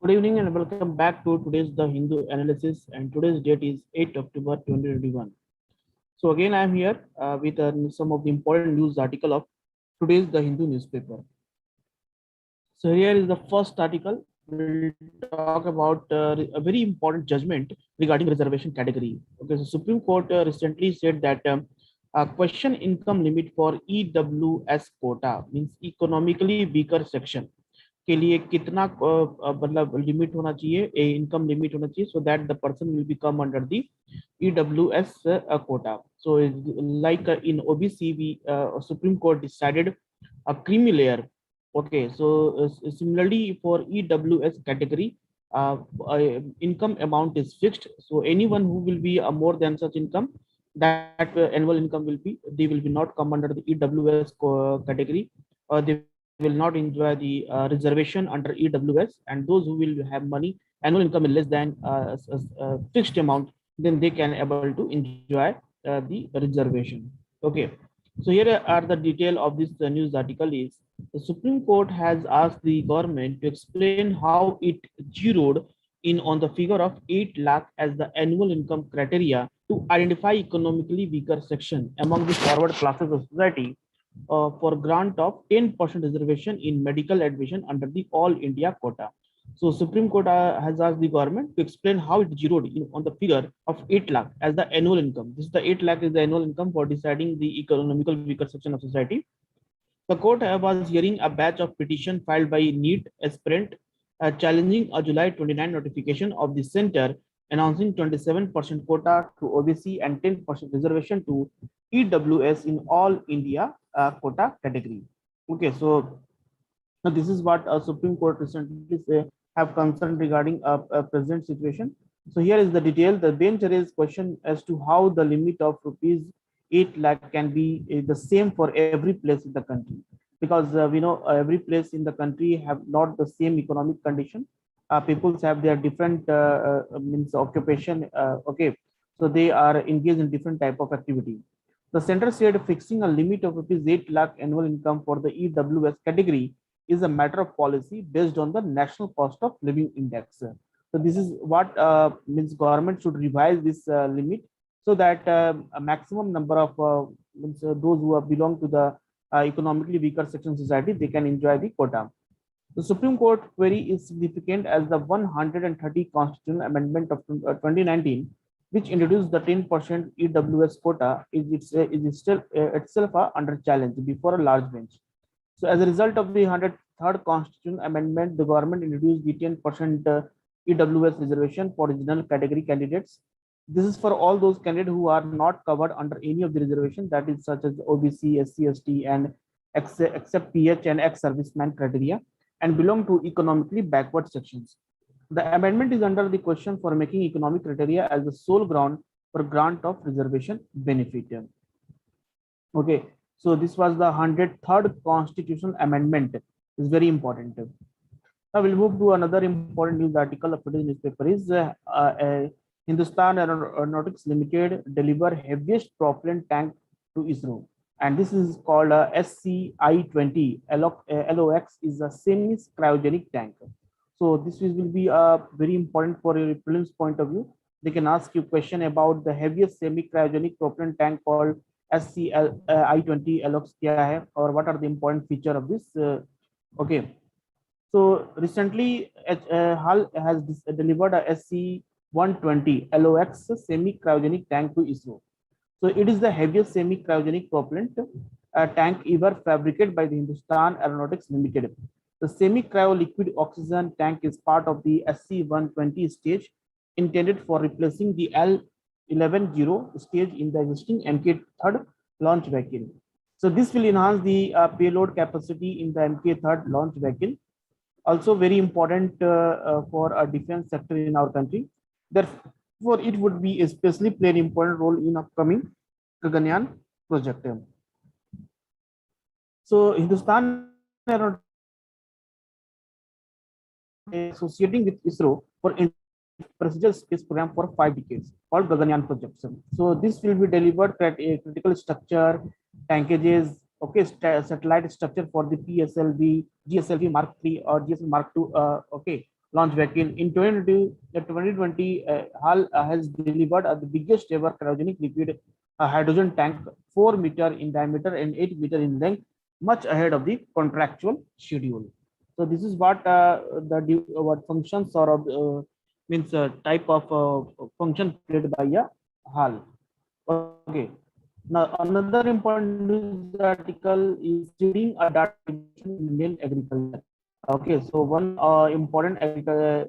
Good evening and welcome back to today's The Hindu Analysis, and today's date is 8 October 2021. So again I am here with some of the important news article of today's The Hindu newspaper. So here is the first article. We'll talk about a very important judgment regarding reservation category. Okay, so Supreme Court recently said that question income limit for EWS quota means economically weaker section के लिए कितना मतलब limit होना चाहिए, income limit होना चाहिए, so that the person will become under the EWS quota. So like in OBC, Supreme Court decided a creamy layer. Okay, so similarly for EWS category, income amount is fixed. So anyone who will be more than such income, that annual income will be, they will be not come under the EWS category, or they will not enjoy the reservation under EWS. And those who will have money, annual income is less than fixed amount, then they can able to enjoy the reservation. Okay, so here are the detail of this news article is the Supreme Court has asked the government to explain how it zeroed in on the figure of 8 lakh as the annual income criteria to identify economically weaker section among the forward classes of society for grant of 10% reservation in medical admission under the All India quota. So Supreme Court has asked the government to explain how it zeroed in on the figure of 8 lakh as the annual income. This is the 8 lakh is the annual income for deciding the economical weaker section of society. The court was hearing a batch of petition filed by NEET aspirant challenging a July 29 notification of the center announcing 27% quota to OBC and 10% reservation to EWS in all India quota category. Okay, so now this is what Supreme Court recently have concern regarding a present situation. So here is the detail. The bench raised question as to how the limit of rupees 8 lakh can be the same for every place in the country, because we know every place in the country have not the same economic condition. People have their different means occupation. Okay, so they are engaged in different type of activity. The center said fixing a limit of rupees 8 lakh annual income for the EWS category is a matter of policy based on the national cost of living index. So this is what means government should revise this limit so that a maximum number of means, those who belong to the economically weaker section society, they can enjoy the quota. The Supreme Court query is significant as the 130 constitutional amendment of 2019, which introduced the 10% EWS quota, is still itself under challenge before a large bench. So as a result of the 103rd constitutional amendment, the government introduced the 10% EWS reservation for regional category candidates. This is for all those candidates who are not covered under any of the reservation, that is such as OBC, SC, ST, and except PH and ex-serviceman criteria, and belong to economically backward sections. The amendment is under the question for making economic criteria as the sole ground for grant of reservation benefit. Okay, so this was the 103rd constitutional amendment. Is very important. Now we'll move to another important news article of today's newspaper is Hindustan Aeronautics Limited deliver heaviest propellant tank to ISRO, and this is called SCI-20. LOX is a semi-cryogenic tank. So this will be very important for your prelims point of view. They can ask you question about the heaviest semi-cryogenic propellant tank called SCI-20 LOX kya hai, or what are the important feature of this. Okay, so recently HAL has delivered a SC-120 LOX semi-cryogenic tank to ISRO. So it is the heaviest semi-cryogenic propellant tank ever fabricated by the Hindustan Aeronautics Limited. The semi-cryo liquid oxygen tank is part of the SC-120 stage intended for replacing the L11 stage in the existing MK3 launch vehicle. So this will enhance the payload capacity in the MK3 launch vehicle. Also very important for a defense sector in our country. Therefore, it would be especially play an important role in upcoming Gaganyaan project. So Hindustan associating with ISRO for prestigious space program for 5 decades called Gaganyaan project. So this will be delivered at a critical structure, tankages, okay, satellite structure for the PSLV, GSLV Mark 3 or GSLV Mark 2, okay, launch vehicle. In 2020, HAL has delivered the biggest ever cryogenic liquid hydrogen tank, 4 meter in diameter and 8 meter in length, much ahead of the contractual schedule. So this is what what functions or means type of function played by a HAL. Okay. Now another important news article is leading a data revolution in Indian agriculture. Okay, so one important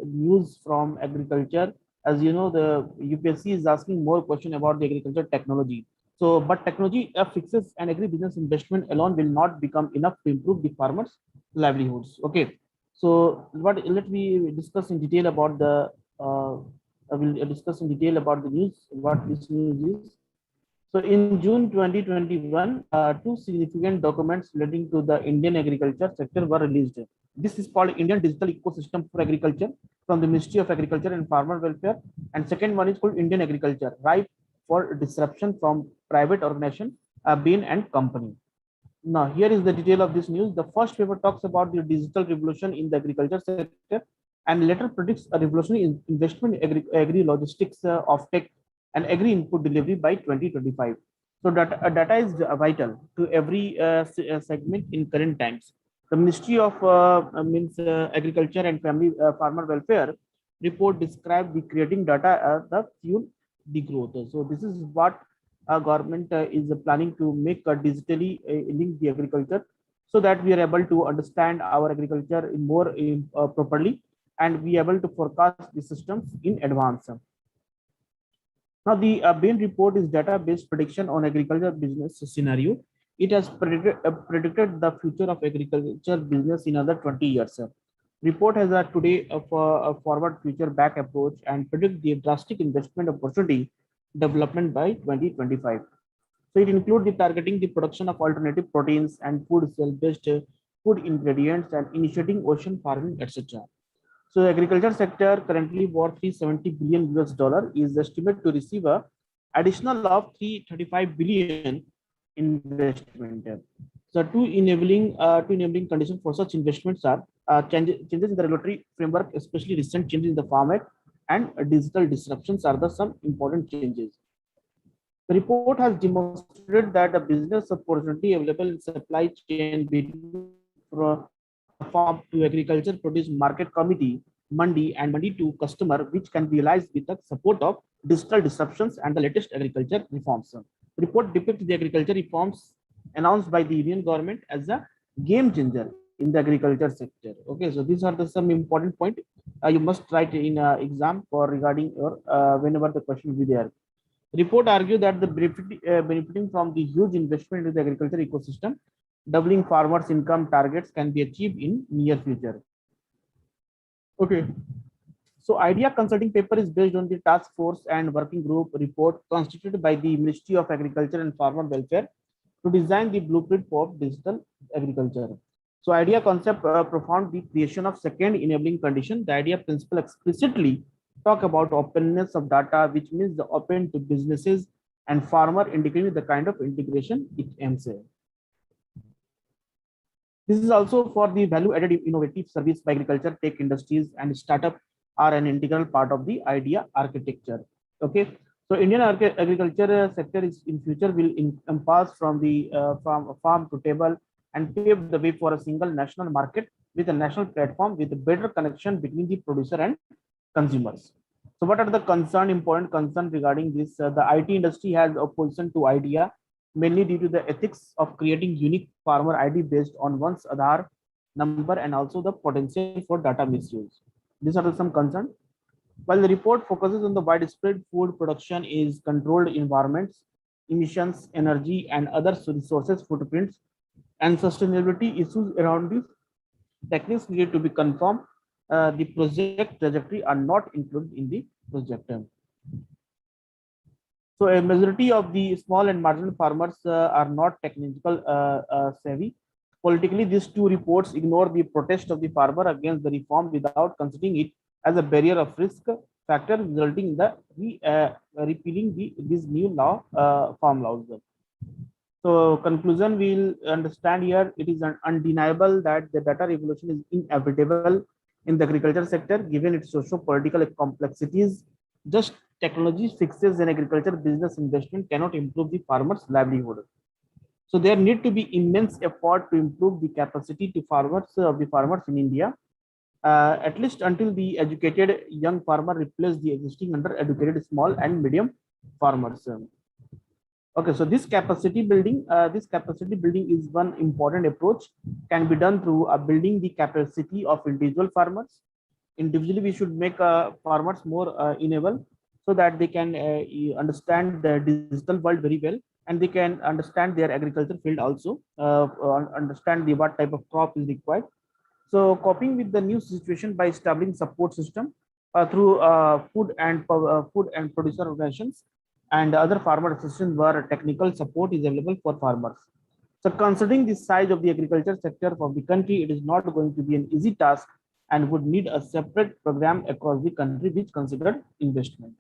news from agriculture, as you know, the UPSC is asking more question about the agriculture technology. So, but technology fixes and agribusiness investment alone will not become enough to improve the farmers' livelihoods. Okay, so what let me discuss in detail about the. I will discuss in detail about the news. What this news is. So in June 2021, two significant documents relating to the Indian agriculture sector were released. This is called Indian Digital Ecosystem for Agriculture from the Ministry of Agriculture and Farmer Welfare. And second one is called Indian Agriculture, ripe for disruption from private organization, Bain and Company. Now, here is the detail of this news. The first paper talks about the digital revolution in the agriculture sector and later predicts a revolutionary investment in agri-logistics, offtake, and agri-input delivery by 2025. So data is vital to every segment in current times. The Ministry of means Agriculture and Family Farmer Welfare report described the creating data as the fuel the growth. So this is what our government is planning to make digitally link the agriculture so that we are able to understand our agriculture in more properly and be able to forecast the systems in advance. Now, the Bain report is data-based prediction on agriculture business scenario. It has predicted the future of agriculture business in another 20 years. Report has today a forward future back approach and predict the drastic investment opportunity development by 2025. So it includes the targeting the production of alternative proteins and food cell-based food ingredients and initiating ocean farming, etc. So the agriculture sector currently worth 370 billion US dollar is estimated to receive a additional of 335 billion investment. So two enabling conditions for such investments are changes in the regulatory framework, especially recent changes in the Farm Act and digital disruptions are the some important changes. The report has demonstrated that the business opportunity available in supply chain between farm to agriculture produce market committee, mandi and mandi to customer, which can be realized with the support of digital disruptions and the latest agriculture reforms. The report depicts the agriculture reforms announced by the Indian government as a game changer in the agriculture sector. Okay, so these are the some important point you must write in exam for regarding your whenever the question will be there. Report argued that the benefiting from the huge investment into the agriculture ecosystem, doubling farmers' income targets can be achieved in near future. Okay. So idea consulting paper is based on the task force and working group report constituted by the Ministry of Agriculture and Farmer Welfare to design the blueprint for digital agriculture. So idea concept profound the creation of second enabling condition. The idea principle explicitly talk about openness of data, which means the open to businesses and farmer, indicating the kind of integration it aims at. This is also for the value added innovative service by agriculture, tech industries and startup are an integral part of the idea architecture. Okay, so Indian agriculture sector is in future will encompass from the farm to table and pave the way for a single national market with a national platform with a better connection between the producer and consumers. So what are the important concern regarding this? The IT industry has opposition to idea, mainly due to the ethics of creating unique farmer ID based on one's Aadhaar number and also the potential for data misuse. These are some concerns. While the report focuses on the widespread food production is controlled environments, emissions, energy, and other resources footprints, and sustainability issues around these techniques needed to be confirmed. The project trajectory are not included in the project. So a majority of the small and marginal farmers are not technical savvy. Politically, these two reports ignore the protest of the farmer against the reform without considering it as a barrier of risk factor, resulting in the repealing these new farm laws. So conclusion, we'll understand here, it is undeniable that the data revolution is inevitable in the agriculture sector, given its socio-political complexities. Just technology fixes in agriculture business investment cannot improve the farmers' livelihood. So there need to be immense effort to improve the capacity to farmers of the farmers in India, at least until the educated young farmer replace the existing under-educated small and medium farmers. Okay, so this capacity building is one important approach, can be done through building the capacity of individual farmers. Individually, we should make farmers more enable so that they can understand the digital world very well, and they can understand their agriculture field also, understand the what type of crop is required. So coping with the new situation by establishing support system through food and producer organizations and other farmer assistance where technical support is available for farmers. So considering the size of the agriculture sector of the country, it is not going to be an easy task and would need a separate program across the country which considered investment.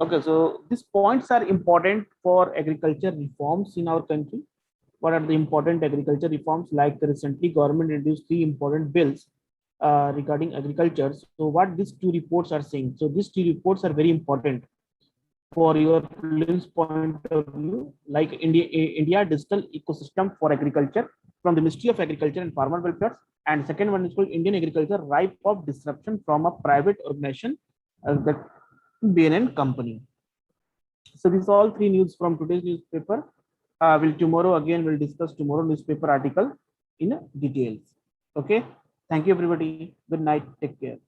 Okay, so these points are important for agriculture reforms in our country. What are the important agriculture reforms? Like recently, government introduced three important bills regarding agriculture. So what these two reports are saying? So these two reports are very important for your prelims point of view, like India Digital Ecosystem for Agriculture from the Ministry of Agriculture and Farmer Welfare, and second one is called Indian Agriculture Ripe of Disruption from a Private Organization, the BNN Company. So these are all three news from today's newspaper. Will tomorrow again we'll discuss tomorrow newspaper article in details. Okay. Thank you everybody. Good night. Take care.